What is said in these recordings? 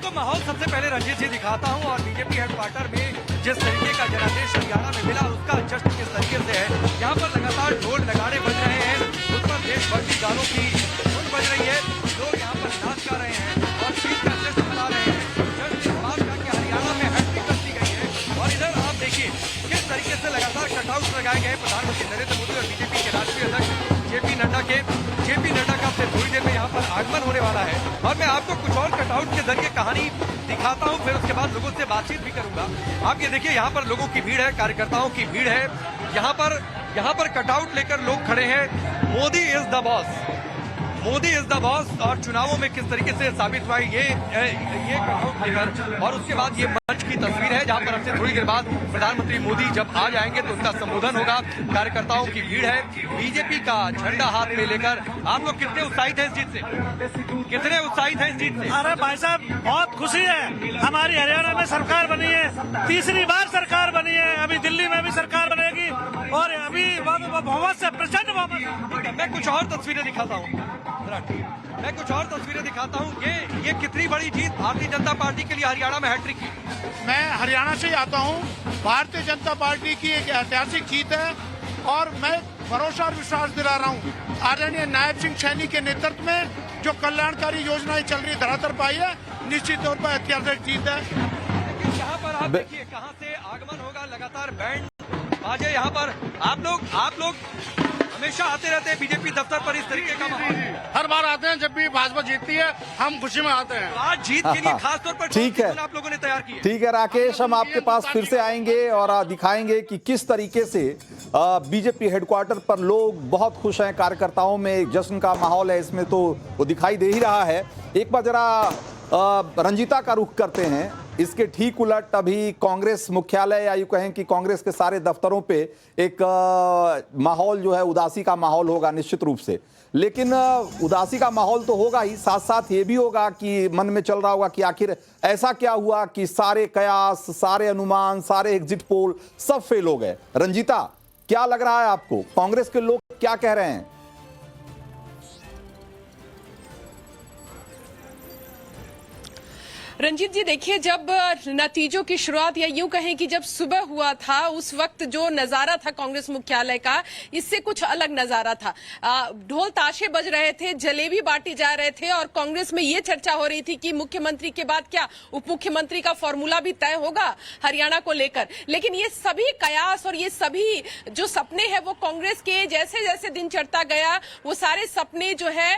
आपको माहौल सबसे पहले रंजीत जी दिखाता हूं और बीजेपी हेडक्वार्टर में जिस तरीके का जनादेश हरियाणा में मिला उसका जश्न किस तरीके से है। यहाँ पर लगातार ढोल नगाड़े बज रहे हैं, उत्तर देशभक्ति गानों की धुन बज रही है, लोग यहाँ पर नाच गा रहे हैं और जीत का जश्न मना रहे हैं। जश्न इस बात का कि हरियाणा में हैट्रिक कर दी गई है। और इधर आप देखिए किस तरीके से लगातार कटआउट लगाए गए प्रधानमंत्री नरेंद्र मोदी और बीजेपी के राष्ट्रीय अध्यक्ष जेपी नड्डा का फिर थोड़ी देर में यहाँ पर आगमन होने वाला है। और मैं आपको कुछ और कटआउट के जरिए कहानी दिखाता हूँ, फिर उसके बाद लोगों से बातचीत भी करूंगा। आप ये देखिए यहाँ पर लोगों की भीड़ है, कार्यकर्ताओं की भीड़ है। यहाँ पर कटआउट लेकर लोग खड़े हैं। Modi is the boss, Modi is the boss. और चुनावों में किस तरीके से साबित हुआ ये कटआउट लेकर। और उसके बाद ये मंच की तस्वीर है जहां पर अब से थोड़ी देर बाद प्रधानमंत्री मोदी जब आ जाएंगे तो उनका संबोधन होगा। कार्यकर्ताओं की भीड़ है, बीजेपी का झंडा हाथ में लेकर। आप लोग कितने उत्साहित हैं इस जीत से? कितने उत्साहित हैं इस जीत से? अरे भाई साहब बहुत खुशी है, हमारी हरियाणा में सरकार बनी है, तीसरी बार सरकार बनी है, अभी दिल्ली में भी सरकार बनेगी और अभी बहुमत से प्रचंड बहुमत। मैं कुछ और तस्वीरें दिखाता हूँ, मैं कुछ और तस्वीरें दिखाता हूँ। ये कितनी बड़ी जीत भारतीय जनता पार्टी के लिए हरियाणा में हैट्रिक की। मैं हरियाणा से आता हूँ, भारतीय जनता पार्टी की एक ऐतिहासिक जीत है और मैं भरोसा और विश्वास दिला रहा हूँ आदरणीय नायब सिंह सैनी के नेतृत्व में जो कल्याणकारी योजनाएं चल रही धरातल पाई है, निश्चित तौर पर ऐतिहासिक जीत है। लेकिन यहाँ पर आप देखिए कहाँ से आगमन होगा, लगातार बैंड बाजे। यहाँ पर आप लोग हमेशा आते रहते हैं बीजेपी दफ्तर पर, इस तरीके का माहौल हर बार आते हैं, जब भी भाजपा जीतती है हम खुशी में आते हैं। आज जीत के लिए खास तौर पर ठीक है, आप लोगों ने तैयार की है। ठीक है राकेश, हम आपके पास फिर से आएंगे और दिखाएंगे कि किस तरीके से बीजेपी हेडक्वार्टर पर लोग बहुत खुश हैं, कार्यकर्ताओं में एक जश्न का माहौल है, इसमें तो वो दिखाई दे ही रहा है। एक बार जरा रंजीता का रुख करते हैं। इसके ठीक उलट अभी कांग्रेस मुख्यालय या यूं कहें कि कांग्रेस के सारे दफ्तरों पे एक माहौल जो है उदासी का माहौल होगा निश्चित रूप से। लेकिन उदासी का माहौल तो होगा ही, साथ साथ ये भी होगा कि मन में चल रहा होगा कि आखिर ऐसा क्या हुआ कि सारे कयास, सारे अनुमान, सारे एग्जिट पोल सब फेल हो गए। रंजीता, क्या लग रहा है आपको, कांग्रेस के लोग क्या कह रहे हैं? रंजीत जी देखिए, जब नतीजों की शुरुआत या यूं कहें कि जब सुबह हुआ था उस वक्त जो नजारा था कांग्रेस मुख्यालय का, इससे कुछ अलग नजारा था। ढोल ताशे बज रहे थे, जलेबी बांटी जा रहे थे और कांग्रेस में ये चर्चा हो रही थी कि मुख्यमंत्री के बाद क्या उप मुख्यमंत्री का फॉर्मूला भी तय होगा हरियाणा को लेकर। लेकिन ये सभी कयास और ये सभी जो सपने हैं वो कांग्रेस के जैसे जैसे दिन चढ़ता गया वो सारे सपने जो है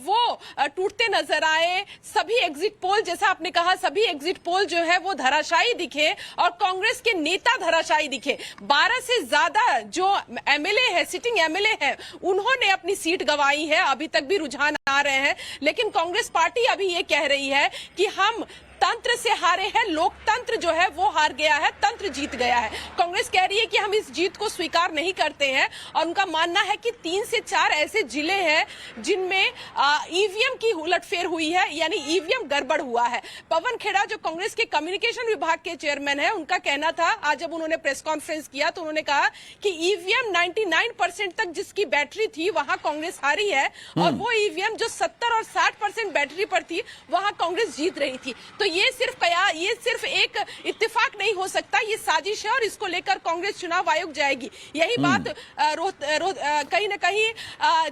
वो टूटते नजर आए। सभी एग्जिट पोल, जैसा आपने कहा, सभी एग्जिट पोल जो है वो धराशायी दिखे और कांग्रेस के नेता धराशायी दिखे। 12 से ज्यादा जो एमएलए है, सिटिंग एमएलए है, उन्होंने अपनी सीट गंवाई है। अभी तक भी रुझान आ रहे हैं, लेकिन कांग्रेस पार्टी अभी ये कह रही है कि हम तंत्र से हारे हैं, लोकतंत्र जो है वो हार गया है, तंत्र जीत गया है। कांग्रेस कह रही है कि हम इस जीत को स्वीकार नहीं करते हैं और उनका मानना है कि 3 से 4 ऐसे जिले हैं जिनमें ईवीएम की उलटफेर हुई है, यानी ईवीएम गड़बड़ हुआ है। पवन खेड़ा जो कांग्रेस के कम्युनिकेशन विभाग के चेयरमैन है, उनका कहना था, आज जब उन्होंने प्रेस कॉन्फ्रेंस किया तो उन्होंने कहा कि ईवीएम 99% तक जिसकी बैटरी थी वहां कांग्रेस हारी है और वो ईवीएम जो 70 और 60% बैटरी पर थी वहां कांग्रेस जीत रही थी। तो ये सिर्फ एक इत्तेफाक नहीं हो सकता, ये साजिश है और इसको लेकर कांग्रेस चुनाव आयोग जाएगी। यही बात कहीं न कहीं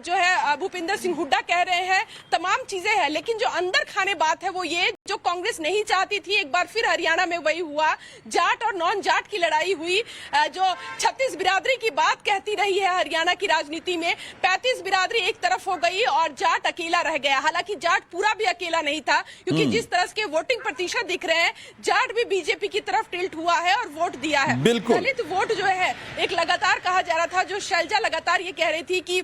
जो है भूपिंदर सिंह हुड्डा कह रहे हैं। तमाम चीजें हैं, लेकिन जो अंदर खाने बात है वो ये जो कांग्रेस नहीं चाहती थी, एक बार फिर हरियाणा में वही हुआ। जाट और नॉन जाट की लड़ाई हुई। जो 36 बिरादरी की बात कहती रही है हरियाणा की राजनीति में, 35 बिरादरी एक तरफ हो गई और जाट अकेला रह गया। हालांकि जाट पूरा भी अकेला नहीं था, क्योंकि जिस तरह के वोटिंग प्रतिशत दिख रहे हैं, जाट भी बीजेपी की तरफ टिल्ट हुआ है और वोट दिया है। दलित वोट जो है एक लगातार कहा जा रहा था, जो शैलजा लगातार ये कह रही थी कि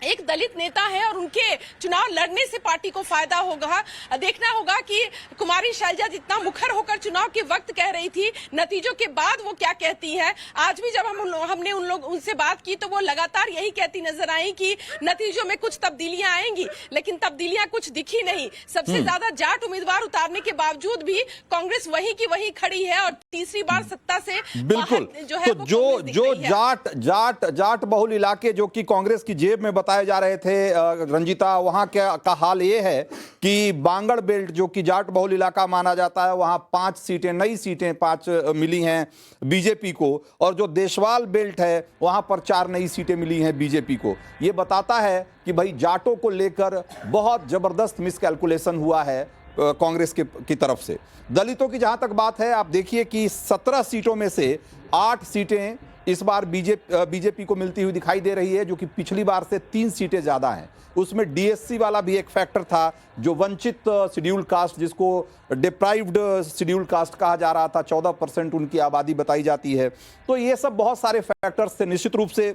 एक दलित नेता है और उनके चुनाव लड़ने से पार्टी को फायदा होगा। देखना होगा कि कुमारी शैलजा जितना मुखर होकर चुनाव के वक्त कह रही थी, नतीजों के बाद वो क्या कहती है। आज भी जब हमने उनसे बात की तो वो लगातार यही कहती नजर आई कि नतीजों में कुछ तब्दीलियां आएंगी, लेकिन तब्दीलियां कुछ दिखी नहीं। सबसे ज्यादा जाट उम्मीदवार उतारने के बावजूद भी कांग्रेस वही की वही खड़ी है और तीसरी बार सत्ता से बिल्कुल जो है तो जो जाट बहुल इलाके जो कि कांग्रेस की जेब में बताए बताए जा रहे थे रंजीता, वहां का हाल ये है कि बांगड़ बेल्ट जो कि जाट बहुल इलाका माना जाता है, वहां 5 सीटें, नई सीटें 5 मिली हैं बीजेपी को, और जो देशवाल बेल्ट है वहां पर 4 नई सीटें मिली हैं बीजेपी को। यह बताता है कि भाई जाटों को लेकर बहुत जबरदस्त मिसकैलकुलेशन हुआ है कांग्रेस की तरफ से। दलितों की जहां तक बात है, आप देखिए कि 17 सीटों में से 8 सीटें इस बार बीजेपी को मिलती हुई दिखाई दे रही है, जो कि पिछली बार से 3 सीटें ज्यादा हैं। उसमें डीएससी वाला भी एक फैक्टर था, जो वंचित शेड्यूल कास्ट, जिसको डिप्राइव्ड शेड्यूल कास्ट कहा जा रहा था, 14% उनकी आबादी बताई जाती है। तो ये सब बहुत सारे फैक्टर्स थे। निश्चित रूप से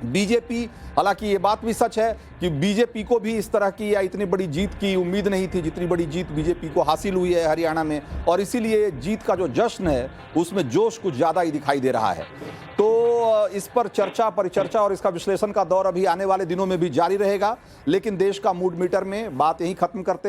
बीजेपी, हालांकि ये बात भी सच है कि बीजेपी को भी इस तरह की या इतनी बड़ी जीत की उम्मीद नहीं थी जितनी बड़ी जीत बीजेपी को हासिल हुई है हरियाणा में, और इसीलिए जीत का जो जश्न है उसमें जोश कुछ ज़्यादा ही दिखाई दे रहा है। तो इस पर चर्चा, परिचर्चा और इसका विश्लेषण का दौर अभी आने वाले दिनों में भी जारी रहेगा, लेकिन देश का मूड मीटर में बात यहीं खत्म करते